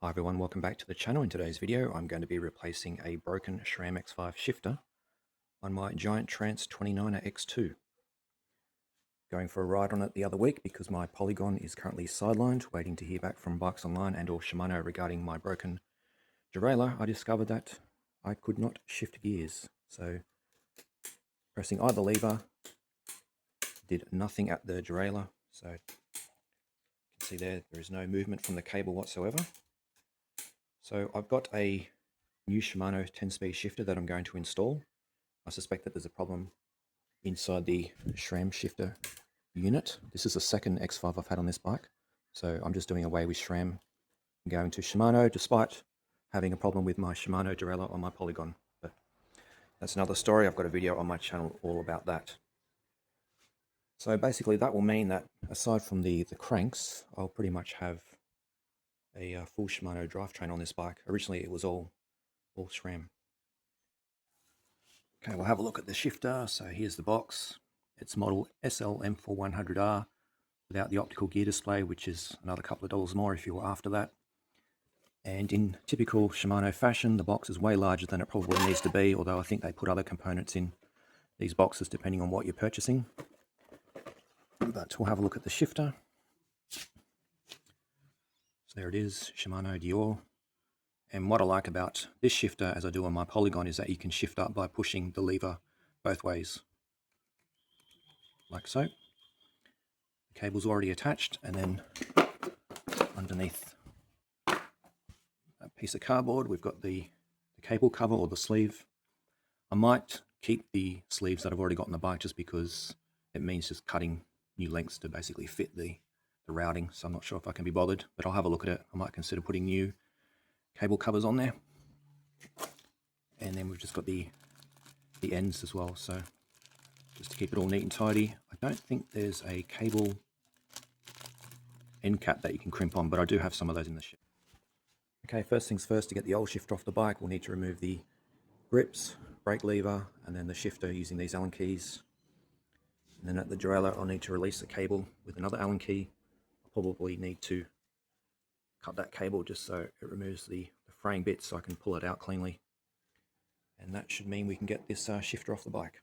Hi everyone, welcome back to the channel. In today's video, I'm going to be replacing a broken SRAM X5 shifter on my Giant Trance X2. Going for a ride on it the other week because my Polygon is currently sidelined, waiting to hear back from Bikes Online and or Shimano regarding my broken derailleur. I discovered that I could not shift gears, so pressing either lever did nothing at the derailleur. So you can see there is no movement from the cable whatsoever. So I've got a new Shimano 10-speed shifter that I'm going to install. I suspect that there's a problem inside the SRAM shifter unit. This is the second X5 I've had on this bike, so I'm just doing away with SRAM and going to Shimano, despite having a problem with my Shimano derailleur on my Polygon. But that's another story. I've got a video on my channel all about that. So basically that will mean that aside from the cranks, I'll pretty much have a full Shimano drivetrain on this bike. Originally it was all SRAM. Okay, we'll have a look at the shifter. So here's the box. It's model SLM4100R without the optical gear display, which is another couple of dollars more if you were after that. And in typical Shimano fashion, the box is way larger than it probably needs to be, although I think they put other components in these boxes depending on what you're purchasing. But we'll have a look at the shifter. So there it is, Shimano Deore. And what I like about this shifter, as I do on my Polygon, is that you can shift up by pushing the lever both ways, like so. The cable's already attached, and then underneath a piece of cardboard, we've got the cable cover or the sleeve. I might keep the sleeves that I've already got on the bike just because it means just cutting new lengths to basically fit the routing, so I'm not sure if I can be bothered, but I'll have a look at it. I might consider putting new cable covers on there. And then we've just got the ends as well, so just to keep it all neat and tidy. I don't think there's a cable end cap that you can crimp on, but I do have some of those in the ship. Okay, first things first, to get the old shifter off the bike, we'll need to remove the grips, brake lever, and then the shifter using these Allen keys. And then at the derailleur, I'll need to release the cable with another Allen key. I'll probably need to cut that cable just so it removes the fraying bits so I can pull it out cleanly. And that should mean we can get this shifter off the bike.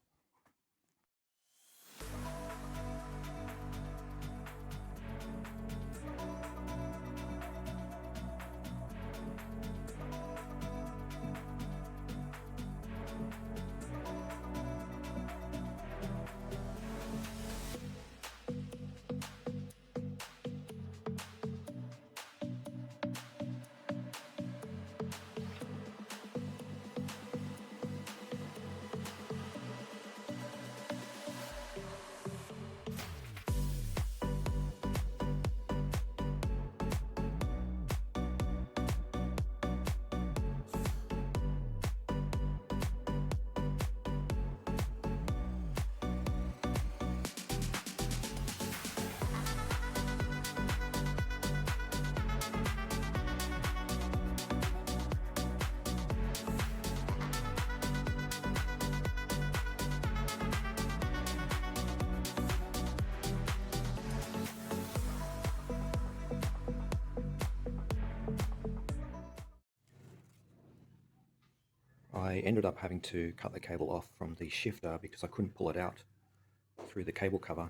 I ended up having to cut the cable off from the shifter because I couldn't pull it out through the cable cover,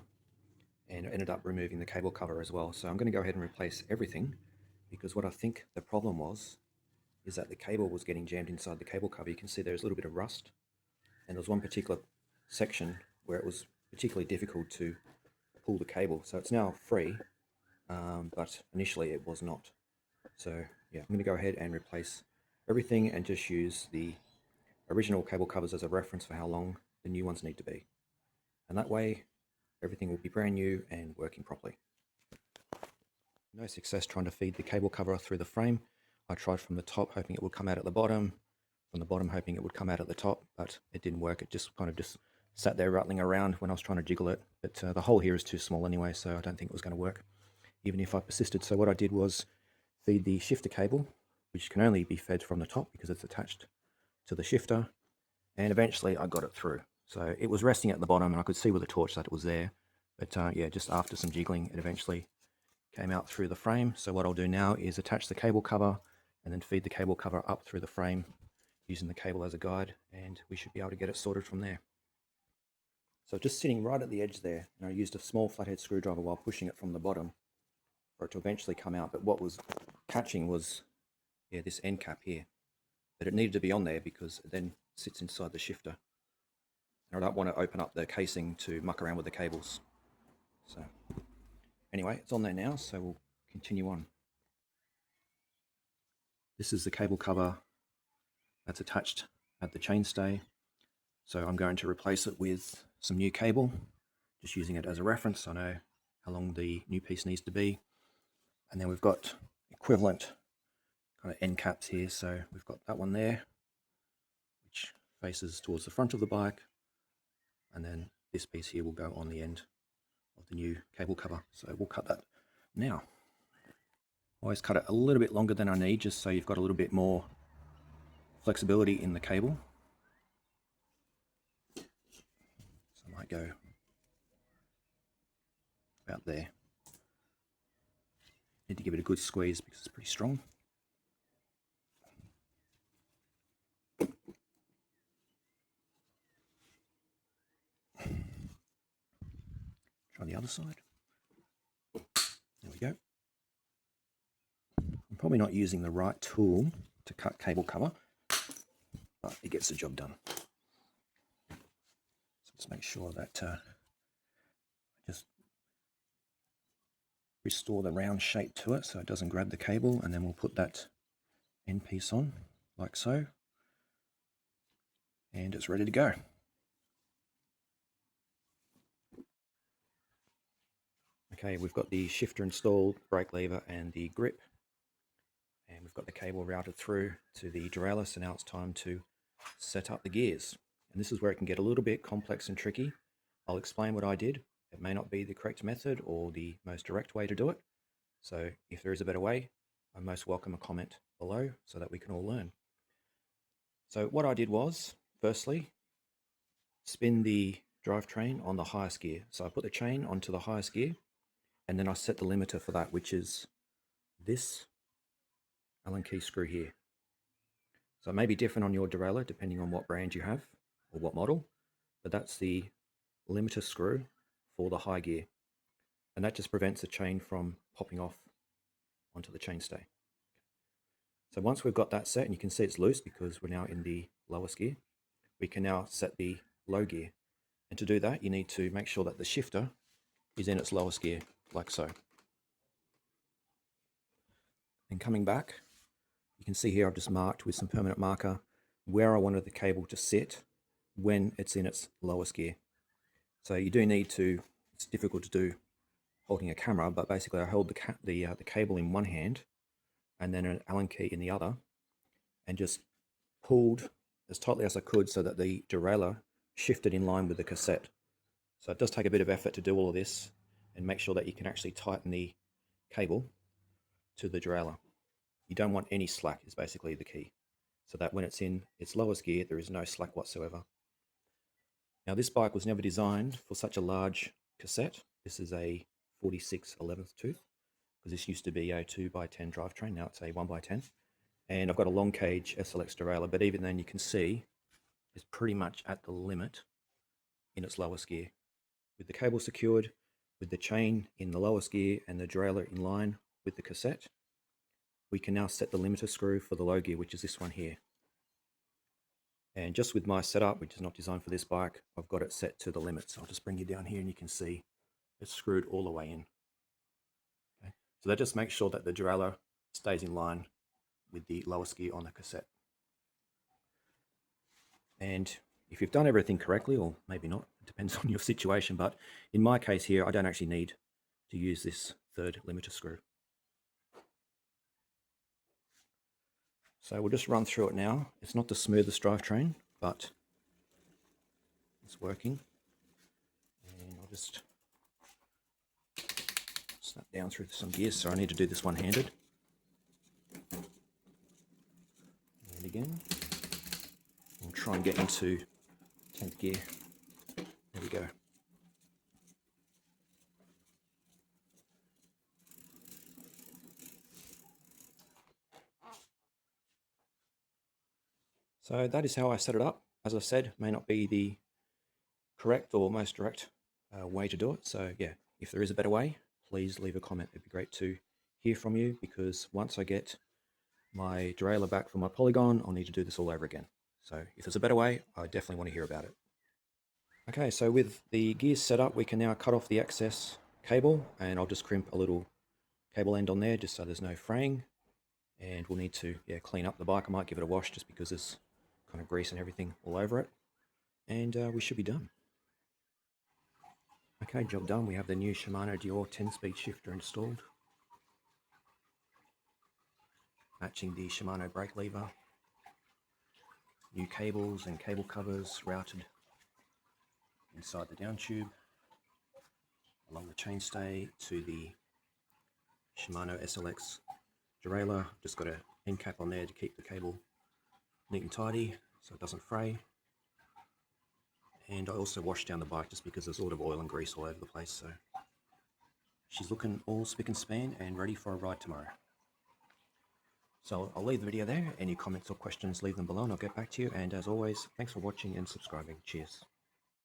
and ended up removing the cable cover as well. So I'm going to go ahead and replace everything, because what I think the problem was is that the cable was getting jammed inside the cable cover. You can see there's a little bit of rust, and there's one particular section where it was particularly difficult to pull the cable. So it's now free, but initially it was not. So yeah, I'm going to go ahead and replace everything and just use the original cable covers as a reference for how long the new ones need to be. And that way, everything will be brand new and working properly. No success trying to feed the cable cover through the frame. I tried from the top hoping it would come out at the bottom, from the bottom hoping it would come out at the top, but it didn't work. It just kind of sat there rattling around when I was trying to jiggle it. But the hole here is too small anyway, so I don't think it was going to work, even if I persisted. So what I did was feed the shifter cable, which can only be fed from the top because it's attached to the shifter, and eventually I got it through. So it was resting at the bottom and I could see with the torch that it was there, but yeah, just after some jiggling it eventually came out through the frame. So what I'll do now is attach the cable cover and then feed the cable cover up through the frame using the cable as a guide, and we should be able to get it sorted from there. So just sitting right at the edge there, and I used a small flathead screwdriver while pushing it from the bottom for it to eventually come out, but what was catching was this end cap here. But it needed to be on there because it then sits inside the shifter. And I don't want to open up the casing to muck around with the cables. So anyway, it's on there now, so we'll continue on. This is the cable cover that's attached at the chainstay. So I'm going to replace it with some new cable, just using it as a reference. I know how long the new piece needs to be. And then we've got equivalent kind of end caps here. So we've got that one there, which faces towards the front of the bike. And then this piece here will go on the end of the new cable cover. So we'll cut that now. Always cut it a little bit longer than I need, just so you've got a little bit more flexibility in the cable. So I might go about there. Need to give it a good squeeze because it's pretty strong. Try the other side. There we go. I'm probably not using the right tool to cut cable cover, but it gets the job done. So let's make sure that I just restore the round shape to it so it doesn't grab the cable, and then we'll put that end piece on like so, and it's ready to go. Okay, we've got the shifter installed, brake lever and the grip, and we've got the cable routed through to the derailleur, so now it's time to set up the gears. And this is where it can get a little bit complex and tricky. I'll explain what I did. It may not be the correct method or the most direct way to do it, so if there is a better way, I most welcome a comment below so that we can all learn. So what I did was, firstly, spin the drivetrain on the highest gear. So I put the chain onto the highest gear, and then I set the limiter for that, which is this Allen key screw here. So it may be different on your derailleur depending on what brand you have or what model, but that's the limiter screw for the high gear. And that just prevents the chain from popping off onto the chainstay. So once we've got that set, and you can see it's loose because we're now in the lowest gear, we can now set the low gear. And to do that, you need to make sure that the shifter is in its lowest gear, like so. And coming back, you can see here I've just marked with some permanent marker where I wanted the cable to sit when it's in its lowest gear. So you do need to, it's difficult to do holding a camera, but basically I held the cable in one hand and then an Allen key in the other, and just pulled as tightly as I could so that the derailleur shifted in line with the cassette. So it does take a bit of effort to do all of this and make sure that you can actually tighten the cable to the derailleur. You don't want any slack is basically the key, so that when it's in its lowest gear there is no slack whatsoever. Now this bike was never designed for such a large cassette. This is a 46/11 tooth, because this used to be a 2x10 drivetrain, now it's a 1x10. And I've got a long cage SLX derailleur, but even then you can see it's pretty much at the limit in its lowest gear. With the cable secured, with the chain in the lowest gear and the derailleur in line with the cassette, we can now set the limiter screw for the low gear, which is this one here. And just with my setup, which is not designed for this bike, I've got it set to the limit. So I'll just bring you down here and you can see it's screwed all the way in. Okay. So that just makes sure that the derailleur stays in line with the lowest gear on the cassette. And if you've done everything correctly, or maybe not, it depends on your situation, but in my case here, I don't actually need to use this third limiter screw. So we'll just run through it now. It's not the smoothest drivetrain, but it's working. And I'll just snap down through some gears, so I need to do this one-handed. And again, we'll try and get into 10th gear. There we go. So that is how I set it up. As I said, may not be the correct or most direct way to do it. So yeah, if there is a better way, please leave a comment. It'd be great to hear from you, because once I get my derailleur back from my polygon, I'll need to do this all over again. So if there's a better way, I definitely want to hear about it. Okay, so with the gears set up, we can now cut off the excess cable, and I'll just crimp a little cable end on there just so there's no fraying. And we'll need to clean up the bike. I might give it a wash just because there's kind of grease and everything all over it. And we should be done. Okay, job done. We have the new Shimano Deore 10-speed shifter installed, matching the Shimano brake lever. New cables and cable covers routed inside the down tube, along the chainstay to the Shimano SLX derailleur. Just got an end cap on there to keep the cable neat and tidy so it doesn't fray. And I also washed down the bike just because there's a lot of oil and grease all over the place, so she's looking all spick and span and ready for a ride tomorrow. So I'll leave the video there. Any comments or questions, leave them below and I'll get back to you. And as always, thanks for watching and subscribing. Cheers.